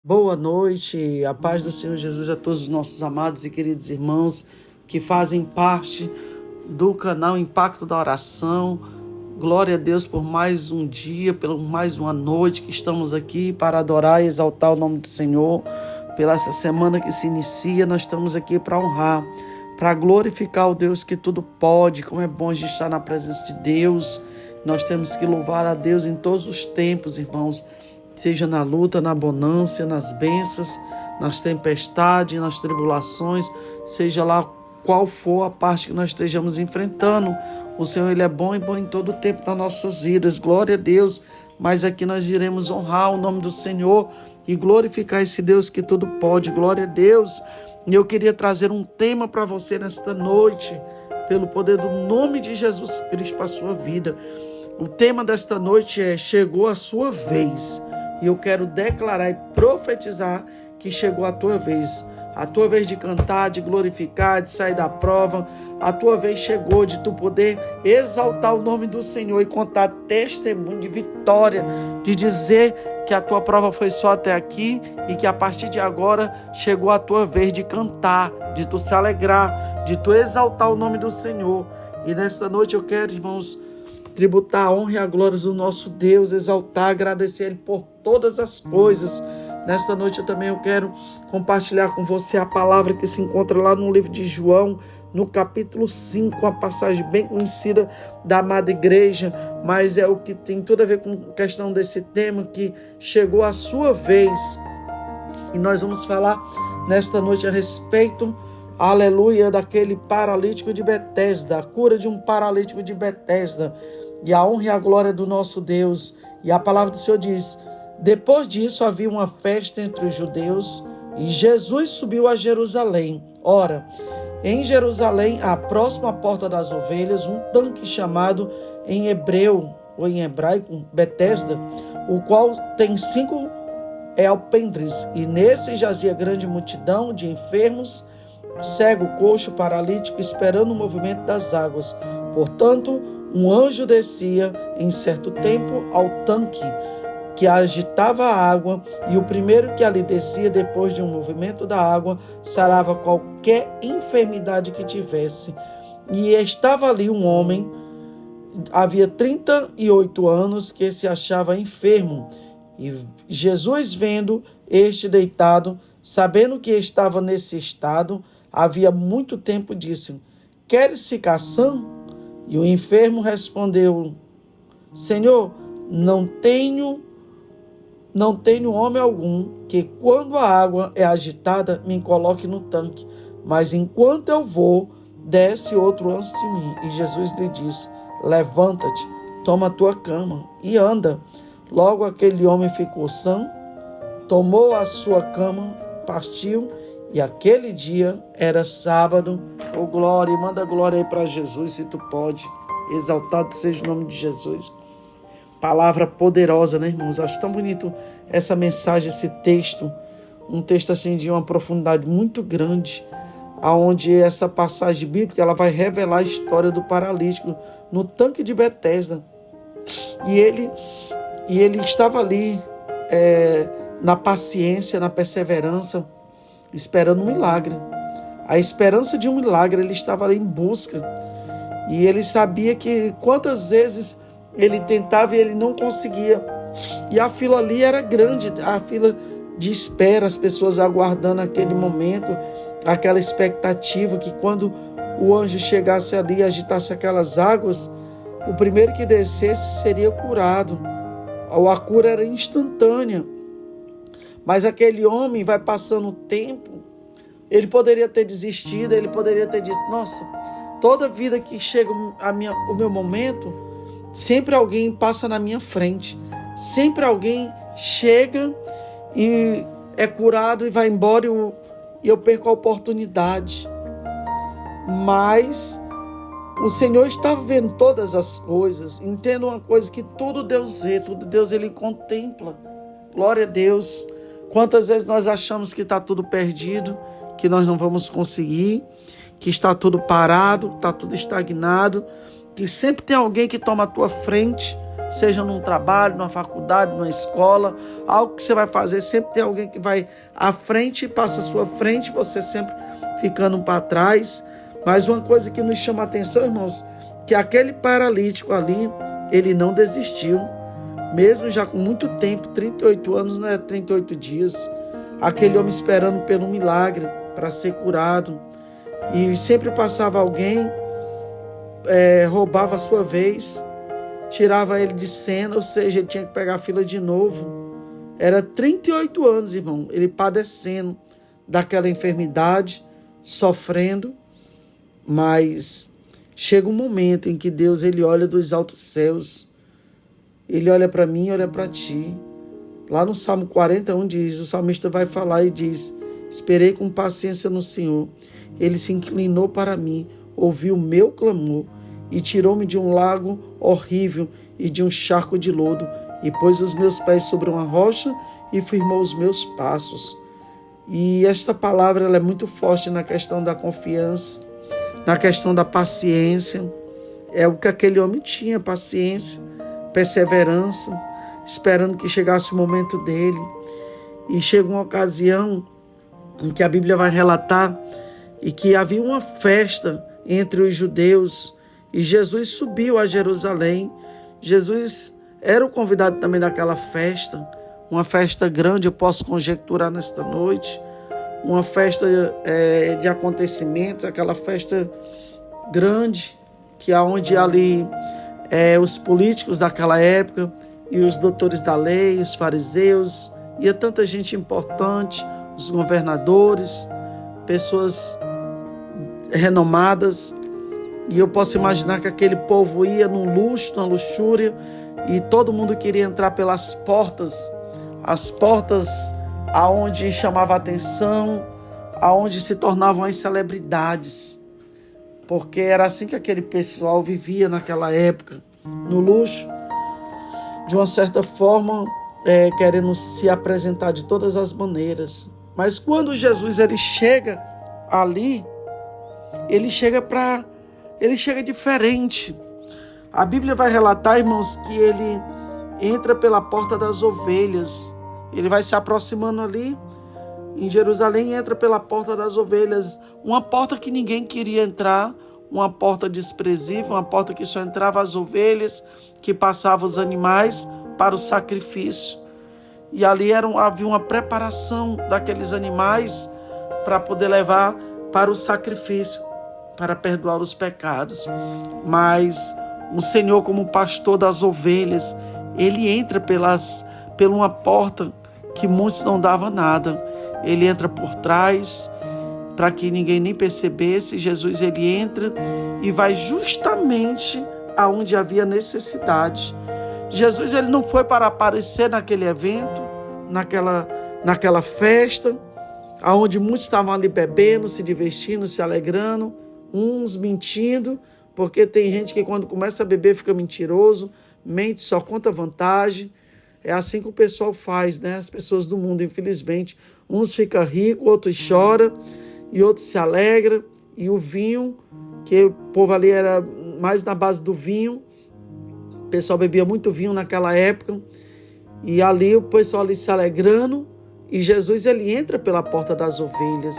Boa noite, a paz do Senhor Jesus a todos os nossos amados e queridos irmãos que fazem parte do canal Impacto da Oração. Glória a Deus por mais um dia, por mais uma noite que estamos aqui para adorar e exaltar o nome do Senhor. Pela essa semana que se inicia, nós estamos aqui para honrar, para glorificar o Deus que tudo pode. Como é bom a gente estar na presença de Deus. Nós temos que louvar a Deus em todos os tempos, irmãos. Seja na luta, na bonança, nas bênçãos, nas tempestades, nas tribulações, seja lá qual for a parte que nós estejamos enfrentando. O Senhor, Ele é bom e bom em todo o tempo nas nossas vidas. Glória a Deus. Mas aqui nós iremos honrar o nome do Senhor e glorificar esse Deus que tudo pode. Glória a Deus. E eu queria trazer um tema para você nesta noite, pelo poder do nome de Jesus Cristo para a sua vida. O tema desta noite é: chegou a sua vez. E eu quero declarar e profetizar que chegou a tua vez. A tua vez de cantar, de glorificar, de sair da prova. A tua vez chegou de tu poder exaltar o nome do Senhor e contar testemunho de vitória, de dizer que a tua prova foi só até aqui e que a partir de agora chegou a tua vez de cantar, de tu se alegrar, de tu exaltar o nome do Senhor. E nesta noite eu quero, irmãos, tributar a honra e a glória do nosso Deus, exaltar, agradecer Ele por todas as coisas. Nesta noite eu quero compartilhar com você a palavra que se encontra lá no livro de João, no capítulo 5, uma passagem bem conhecida da amada igreja, mas é o que tem tudo a ver com a questão desse tema, que chegou a sua vez. E nós vamos falar nesta noite a respeito, aleluia, daquele paralítico de Betesda, a cura de um paralítico de Betesda, e a honra e a glória do nosso Deus. E a palavra do Senhor diz: depois disso havia uma festa entre os judeus e Jesus subiu a Jerusalém. Ora, em Jerusalém, à próxima porta das ovelhas, um tanque chamado em hebreu ou em hebraico Betesda, o qual tem 5 alpendres, e nesse jazia grande multidão de enfermos, cego, coxo, paralítico, esperando o movimento das águas. Portanto, um anjo descia em certo tempo ao tanque que agitava a água, e o primeiro que ali descia depois de um movimento da água sarava qualquer enfermidade que tivesse. E estava ali um homem, havia 38 anos, que se achava enfermo. E Jesus, vendo este deitado, sabendo que estava nesse estado, havia muito tempo, disse: queres ficar sã? E o enfermo respondeu: Senhor, não tenho homem algum que, quando a água é agitada, me coloque no tanque. Mas enquanto eu vou, desce outro antes de mim. E Jesus lhe disse: levanta-te, toma a tua cama e anda. Logo aquele homem ficou sã, tomou a sua cama, partiu. E aquele dia era sábado. Oh, glória, manda glória aí para Jesus, se tu pode. Exaltado seja o nome de Jesus. Palavra poderosa, né, irmãos? Acho tão bonito essa mensagem, esse texto. Um texto assim de uma profundidade muito grande, aonde essa passagem bíblica ela vai revelar a história do paralítico no tanque de Betesda. E ele estava ali na paciência, na perseverança, esperando um milagre. A esperança de um milagre, ele estava ali em busca. E ele sabia que quantas vezes ele tentava e ele não conseguia. E a fila ali era grande, a fila de espera, as pessoas aguardando aquele momento, aquela expectativa que quando o anjo chegasse ali e agitasse aquelas águas, o primeiro que descesse seria curado. A cura era instantânea. Mas aquele homem vai passando o tempo, ele poderia ter desistido, ele poderia ter dito: nossa, toda vida que chega o meu momento, sempre alguém passa na minha frente, sempre alguém chega e é curado e vai embora e eu perco a oportunidade. Mas o Senhor está vendo todas as coisas. Entenda uma coisa, que tudo Deus vê, tudo Deus Ele contempla. Glória a Deus. Quantas vezes nós achamos que está tudo perdido, que nós não vamos conseguir, que está tudo parado, que está tudo estagnado, que sempre tem alguém que toma a tua frente, seja num trabalho, numa faculdade, numa escola, algo que você vai fazer, sempre tem alguém que vai à frente e passa à sua frente, você sempre ficando para trás. Mas uma coisa que nos chama a atenção, irmãos, que aquele paralítico ali, ele não desistiu, mesmo já com muito tempo, 38 anos, não é 38 dias, aquele homem esperando pelo milagre para ser curado, e sempre passava alguém, roubava a sua vez, tirava ele de cena, ou seja, ele tinha que pegar a fila de novo. Era 38 anos, irmão, ele padecendo daquela enfermidade, sofrendo, mas chega um momento em que Deus, ele olha dos altos céus, ele olha para mim, olha para ti. Lá no Salmo 41 diz, o salmista vai falar e diz: esperei com paciência no Senhor, ele se inclinou para mim, ouviu o meu clamor e tirou-me de um lago horrível e de um charco de lodo, e pôs os meus pés sobre uma rocha e firmou os meus passos. E esta palavra, ela é muito forte na questão da confiança, na questão da paciência. É o que aquele homem tinha: paciência, perseverança, esperando que chegasse o momento dele. E chega uma ocasião em que a Bíblia vai relatar e que havia uma festa entre os judeus e Jesus subiu a Jerusalém. Jesus era o convidado também daquela festa, uma festa grande, eu posso conjecturar nesta noite, uma festa de acontecimentos, aquela festa grande, que aonde ali os políticos daquela época e os doutores da lei, os fariseus, ia tanta gente importante, os governadores, pessoas renomadas, e eu posso imaginar que aquele povo ia num luxo, numa luxúria, e todo mundo queria entrar pelas portas, as portas aonde chamava a atenção, aonde se tornavam as celebridades, porque era assim que aquele pessoal vivia naquela época, no luxo, de uma certa forma, querendo se apresentar de todas as maneiras. Mas quando Jesus ele chega ali, ele chega diferente. A Bíblia vai relatar, irmãos, que ele entra pela porta das ovelhas. Ele vai se aproximando ali em Jerusalém e entra pela porta das ovelhas. Uma porta que ninguém queria entrar, uma porta desprezível, uma porta que só entrava as ovelhas, que passavam os animais para o sacrifício. E ali havia uma preparação daqueles animais para poder levar para o sacrifício, para perdoar os pecados. Mas o Senhor, como pastor das ovelhas, ele entra por uma porta que muitos não davam nada. Ele entra por trás, para que ninguém nem percebesse. Jesus ele entra e vai justamente aonde havia necessidade. Jesus ele não foi para aparecer naquele evento, naquela festa, aonde muitos estavam ali bebendo, se divertindo, se alegrando, uns mentindo, porque tem gente que quando começa a beber fica mentiroso, mente, só conta vantagem. É assim que o pessoal faz, né? As pessoas do mundo, infelizmente. Uns ficam ricos, outros choram e outros se alegram. E o vinho, que o povo ali era mais na base do vinho, o pessoal bebia muito vinho naquela época, e ali o pessoal ali se alegrando, e Jesus ele entra pela porta das ovelhas.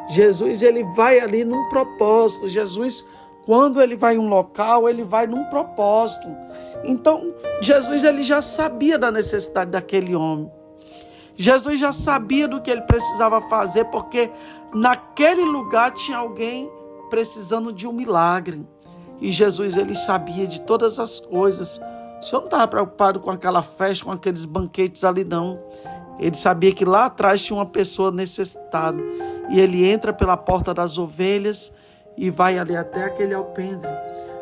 Jesus ele vai ali num propósito. Jesus, quando ele vai em um local, ele vai num propósito. Então, Jesus ele já sabia da necessidade daquele homem. Jesus já sabia do que ele precisava fazer, porque naquele lugar tinha alguém precisando de um milagre. E Jesus ele sabia de todas as coisas. O Senhor não estava preocupado com aquela festa, com aqueles banquetes ali, não. Ele sabia que lá atrás tinha uma pessoa necessitada. E ele entra pela porta das ovelhas e vai ali até aquele alpendre,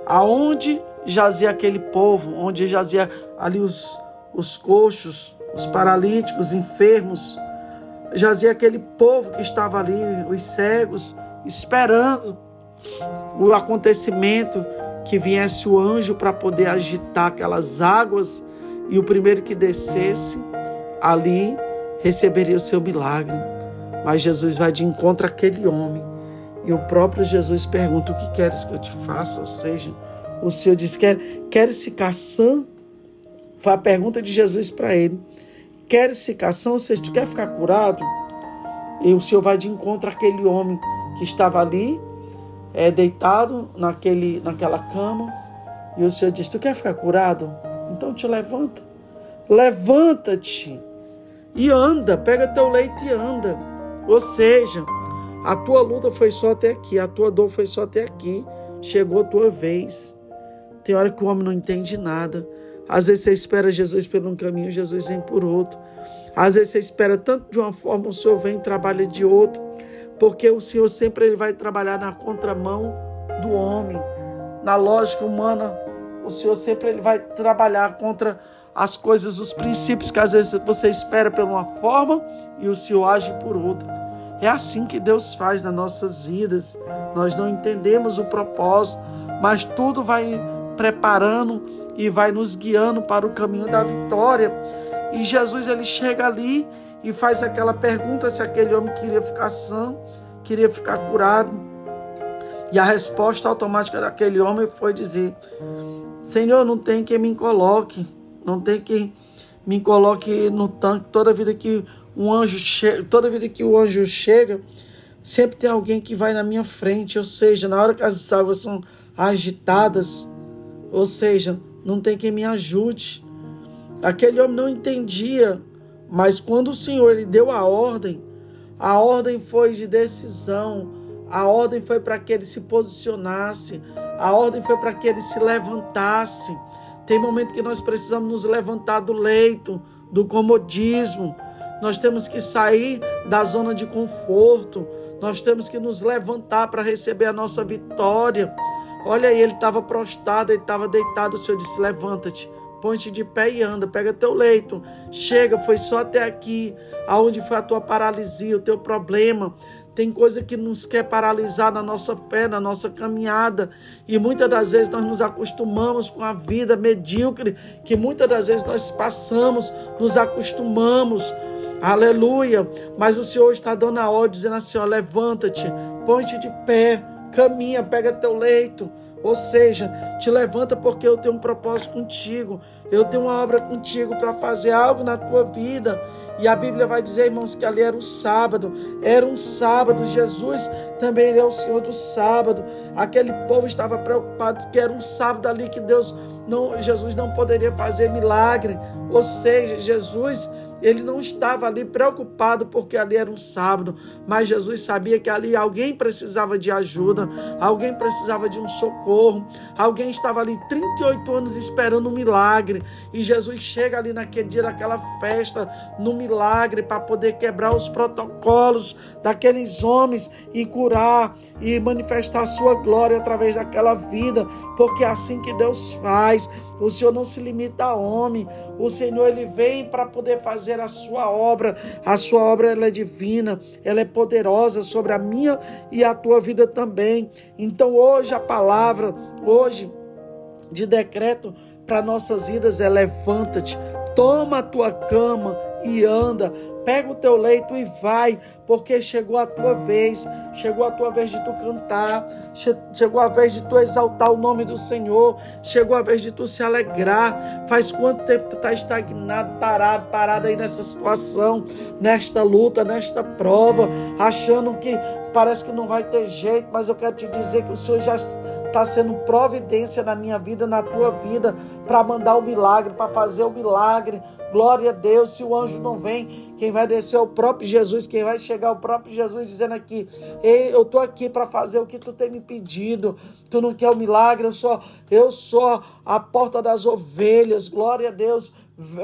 aonde jazia aquele povo, onde jazia ali os coxos, os paralíticos, os enfermos. Jazia aquele povo que estava ali, os cegos, esperando o acontecimento, que viesse o anjo para poder agitar aquelas águas, e o primeiro que descesse ali receberia o seu milagre. Mas Jesus vai de encontro àquele homem, e o próprio Jesus pergunta: o que queres que eu te faça? Ou seja, o Senhor diz: queres ficar sã? Foi a pergunta de Jesus para ele. Queres ficar são? Ou seja, tu quer ficar curado? E o Senhor vai de encontro àquele homem que estava ali, deitado naquela cama. E o Senhor diz, tu quer ficar curado? Então te levanta. Levanta-te e anda, pega teu leito e anda. Ou seja, a tua luta foi só até aqui, a tua dor foi só até aqui. Chegou a tua vez. Tem hora que o homem não entende nada. Às vezes você espera Jesus por um caminho, Jesus vem por outro. Às vezes você espera tanto de uma forma, o Senhor vem e trabalha de outra. Porque o Senhor sempre ele vai trabalhar na contramão do homem. Na lógica humana, o Senhor sempre ele vai trabalhar contra as coisas, os princípios que às vezes você espera por uma forma e o Senhor age por outra. É assim que Deus faz nas nossas vidas. Nós não entendemos o propósito, mas tudo vai preparando e vai nos guiando para o caminho da vitória. E Jesus ele chega ali e faz aquela pergunta se aquele homem queria ficar são, queria ficar curado. E a resposta automática daquele homem foi dizer, Senhor, não tem quem me coloque, não tem quem me coloque no tanque. Toda vida que o anjo chega, sempre tem alguém que vai na minha frente. Ou seja, na hora que as águas são agitadas, ou seja, não tem quem me ajude. Aquele homem não entendia, mas quando o Senhor ele deu a ordem foi de decisão, a ordem foi para que ele se posicionasse, a ordem foi para que ele se levantasse. Tem momento que nós precisamos nos levantar do leito, do comodismo. Nós temos que sair da zona de conforto. Nós temos que nos levantar para receber a nossa vitória. Olha aí, ele estava prostrado, ele estava deitado. O Senhor disse, levanta-te, põe-te de pé e anda, pega teu leito. Chega, foi só até aqui, aonde foi a tua paralisia, o teu problema. Tem coisa que nos quer paralisar na nossa fé, na nossa caminhada. E muitas das vezes nós nos acostumamos com a vida medíocre, que muitas das vezes nós passamos, nos acostumamos. Aleluia. Mas o Senhor está dando a ordem, dizendo assim, ó, levanta-te, põe-te de pé, caminha, pega teu leito. Ou seja, te levanta porque eu tenho um propósito contigo. Eu tenho uma obra contigo para fazer algo na tua vida. E a Bíblia vai dizer, irmãos, que ali era um sábado. Era um sábado. Jesus também ele é o Senhor do sábado. Aquele povo estava preocupado que era um sábado ali que Jesus não poderia fazer milagre. Ou seja, Jesus ele não estava ali preocupado porque ali era um sábado, mas Jesus sabia que ali alguém precisava de ajuda, alguém precisava de um socorro, alguém estava ali 38 anos esperando um milagre, e Jesus chega ali naquele dia, naquela festa, no milagre, para poder quebrar os protocolos daqueles homens e curar e manifestar a sua glória através daquela vida, porque é assim que Deus faz. O Senhor não se limita a homem. O Senhor ele vem para poder fazer a sua obra. A sua obra ela é divina, ela é poderosa sobre a minha e a tua vida também. Então hoje a palavra, hoje de decreto para nossas vidas é levanta-te, toma a tua cama e anda. Pega o teu leito e vai, porque chegou a tua vez de tu cantar, chegou a vez de tu exaltar o nome do Senhor, chegou a vez de tu se alegrar. Faz quanto tempo tu está estagnado, parado aí nessa situação, nesta luta, nesta prova, achando que parece que não vai ter jeito, mas eu quero te dizer que o Senhor já está sendo providência na minha vida, na tua vida, para mandar o milagre, para fazer o milagre. Glória a Deus. Se o anjo não vem, quem vai descer é o próprio Jesus, quem vai chegar é o próprio Jesus dizendo aqui, ei, eu estou aqui para fazer o que tu tem me pedido. Tu não quer o milagre, eu sou a porta das ovelhas. Glória a Deus.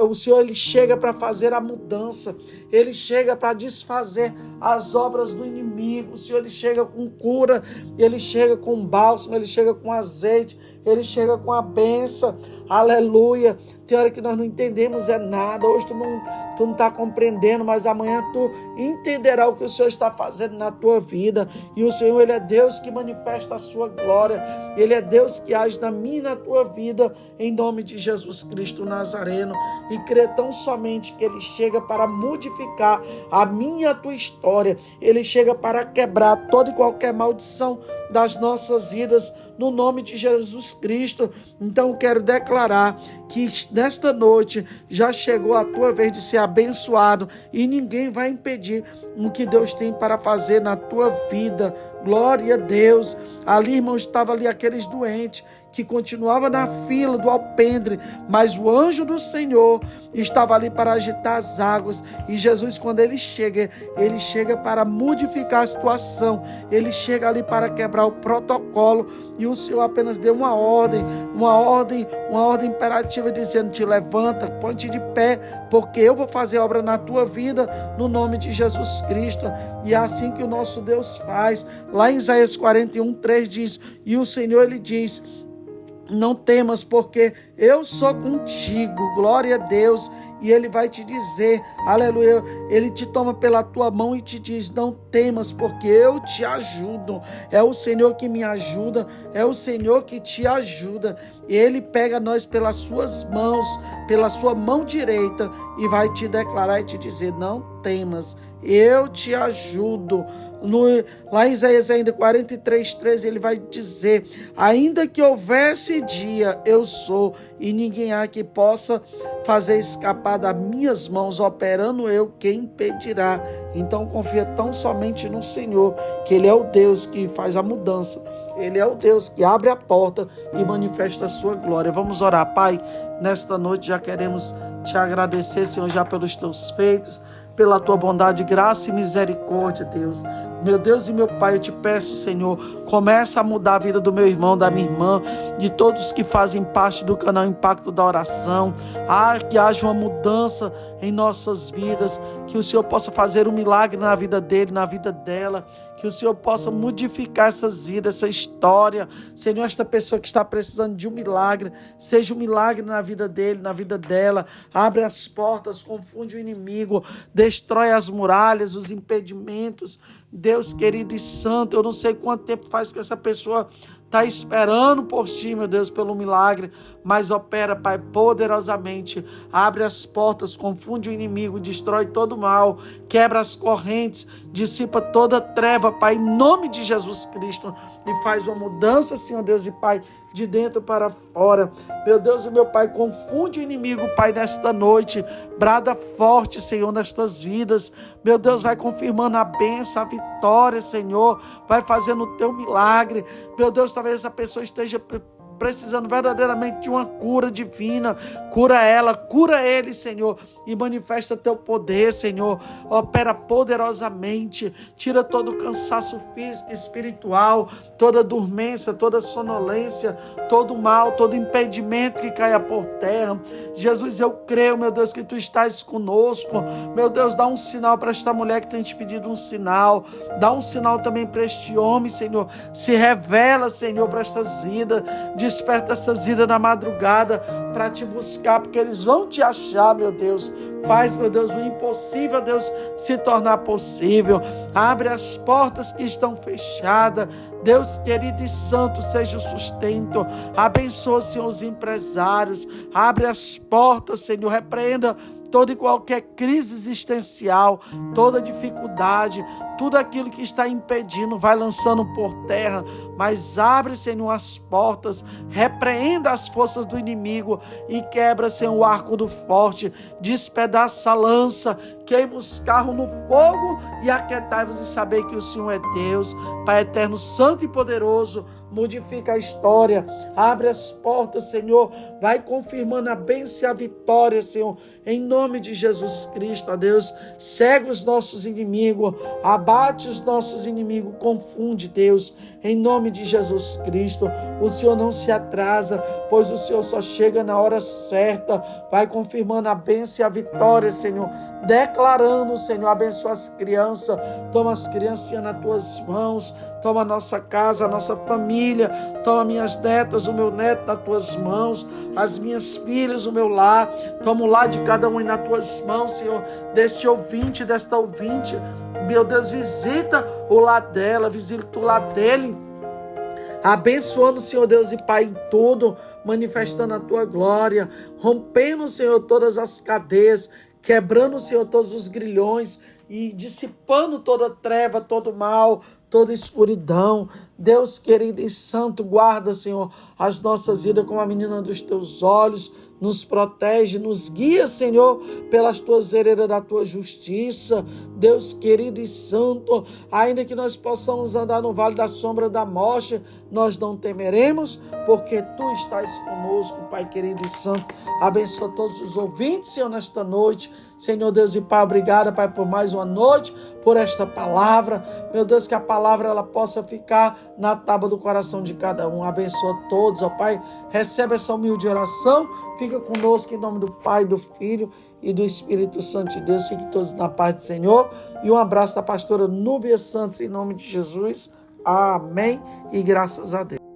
O Senhor ele chega para fazer a mudança, ele chega para desfazer as obras do inimigo. O Senhor ele chega com cura, ele chega com bálsamo, ele chega com azeite, ele chega com a bênção. Aleluia. Tem hora que nós não entendemos nada. Hoje tu não está compreendendo, mas amanhã tu entenderá o que o Senhor está fazendo na tua vida. E o Senhor ele é Deus que manifesta a sua glória, ele é Deus que age na minha e na tua vida, em nome de Jesus Cristo Nazareno. E crê tão somente que ele chega para modificar a minha e a tua história. Ele chega para quebrar toda e qualquer maldição das nossas vidas, no nome de Jesus Cristo. Então eu quero declarar que nesta noite já chegou a tua vez de ser abençoado e ninguém vai impedir o que Deus tem para fazer na tua vida. Glória a Deus. Ali, irmão, estava ali aqueles doentes que continuava na fila do alpendre, mas o anjo do Senhor estava ali para agitar as águas. E Jesus, quando ele chega para modificar a situação, ele chega ali para quebrar o protocolo, e o Senhor apenas deu uma ordem imperativa, dizendo: te levanta, põe-te de pé, porque eu vou fazer obra na tua vida, no nome de Jesus Cristo. E é assim que o nosso Deus faz. Lá em Isaías 41:3 diz: e o Senhor, ele diz: não temas, porque eu sou contigo. Glória a Deus. E ele vai te dizer, aleluia, ele te toma pela tua mão e te diz: não temas, porque eu te ajudo. É o Senhor que me ajuda, é o Senhor que te ajuda. E ele pega nós pelas suas mãos, pela sua mão direita, e vai te declarar e te dizer: não temas, eu te ajudo. Lá em Isaías ainda 43:13, ele vai dizer: ainda que houvesse dia, eu sou, e ninguém há que possa fazer escapar das minhas mãos, operando eu, quem impedirá? Então confia tão somente no Senhor, que Ele é o Deus que faz a mudança, Ele é o Deus que abre a porta e manifesta a sua glória. Vamos orar. Pai, nesta noite já queremos te agradecer, Senhor, já pelos teus feitos, pela tua bondade, graça e misericórdia, Deus. Meu Deus e meu Pai, eu te peço, Senhor, começa a mudar a vida do meu irmão, da minha irmã, de todos que fazem parte do canal Impacto da Oração. Que haja uma mudança em nossas vidas, que o Senhor possa fazer um milagre na vida dele, na vida dela, que o Senhor possa modificar essas vidas, essa história. Senhor, esta pessoa que está precisando de um milagre, seja um milagre na vida dele, na vida dela. Abre as portas, confunde o inimigo, destrói as muralhas, os impedimentos. Deus querido e santo, eu não sei quanto tempo faz que essa pessoa está esperando por ti, meu Deus, pelo milagre, mas opera, Pai, poderosamente. Abre as portas, confunde o inimigo, destrói todo o mal, quebra as correntes, dissipa toda treva, Pai, em nome de Jesus Cristo, e faz uma mudança, Senhor Deus e Pai, de dentro para fora. Meu Deus e meu Pai, confunde o inimigo, Pai, nesta noite. Brada forte, Senhor, nestas vidas. Meu Deus, vai confirmando a bênção, a vitória, Senhor. Vai fazendo o teu milagre. Meu Deus, talvez essa pessoa esteja precisando verdadeiramente de uma cura divina. Cura ela, cura ele, Senhor, e manifesta teu poder, Senhor. Opera poderosamente, tira todo o cansaço físico e espiritual, toda dormência, toda sonolência, todo mal, todo impedimento que caia por terra. Jesus, eu creio, meu Deus, que tu estás conosco. Meu Deus, dá um sinal para esta mulher que tem te pedido um sinal. Dá um sinal também para este homem, Senhor. Se revela, Senhor, para estas vidas. Desperta essas vidas na madrugada para te buscar, porque eles vão te achar, meu Deus. Faz, meu Deus, o impossível, Deus, se tornar possível. Abre as portas que estão fechadas. Deus querido e santo, seja o sustento. Abençoa, Senhor, os empresários. Abre as portas, Senhor. Repreenda toda e qualquer crise existencial, toda dificuldade, tudo aquilo que está impedindo, vai lançando por terra, mas abre, Senhor, as portas, repreenda as forças do inimigo e quebra, Senhor, o arco do forte, despedaça a lança, queima os carros no fogo e aquietai-vos e saber que o Senhor é Deus. Pai eterno, santo e poderoso, modifica a história, abre as portas, Senhor, vai confirmando a bênção e a vitória, Senhor, em nome de Jesus Cristo, ó Deus. Cega os nossos inimigos, abate os nossos inimigos, confunde, Deus, em nome de Jesus Cristo. O Senhor não se atrasa, pois o Senhor só chega na hora certa. Vai confirmando a bênção e a vitória, Senhor, declarando, Senhor, abençoa as crianças, toma as criancinhas nas tuas mãos, toma a nossa casa, a nossa família, toma minhas netas, o meu neto nas tuas mãos, as minhas filhas, o meu lar, toma o lar de cada um nas tuas mãos, Senhor, deste ouvinte, desta ouvinte. Meu Deus, visita o lar dela, visita o lar dele, abençoando, Senhor Deus e Pai, em tudo, manifestando a tua glória, rompendo, Senhor, todas as cadeias, quebrando, Senhor, todos os grilhões e dissipando toda treva, todo mal, toda escuridão. Deus querido e santo, guarda, Senhor, as nossas vidas como a menina dos teus olhos. Nos protege, nos guia, Senhor, pelas tuas veredas da tua justiça. Deus querido e santo, ainda que nós possamos andar no vale da sombra da morte, nós não temeremos, porque tu estás conosco, Pai querido e santo. Abençoa todos os ouvintes, Senhor, nesta noite. Senhor Deus e Pai, obrigada, Pai, por mais uma noite, por esta palavra. Meu Deus, que a palavra ela possa ficar na tábua do coração de cada um. Abençoa todos, ó Pai. Recebe essa humilde oração. Fica conosco em nome do Pai, do Filho e do Espírito Santo de Deus. Fiquem todos na paz do Senhor. E um abraço da pastora Núbia Santos, em nome de Jesus. Amém. E graças a Deus.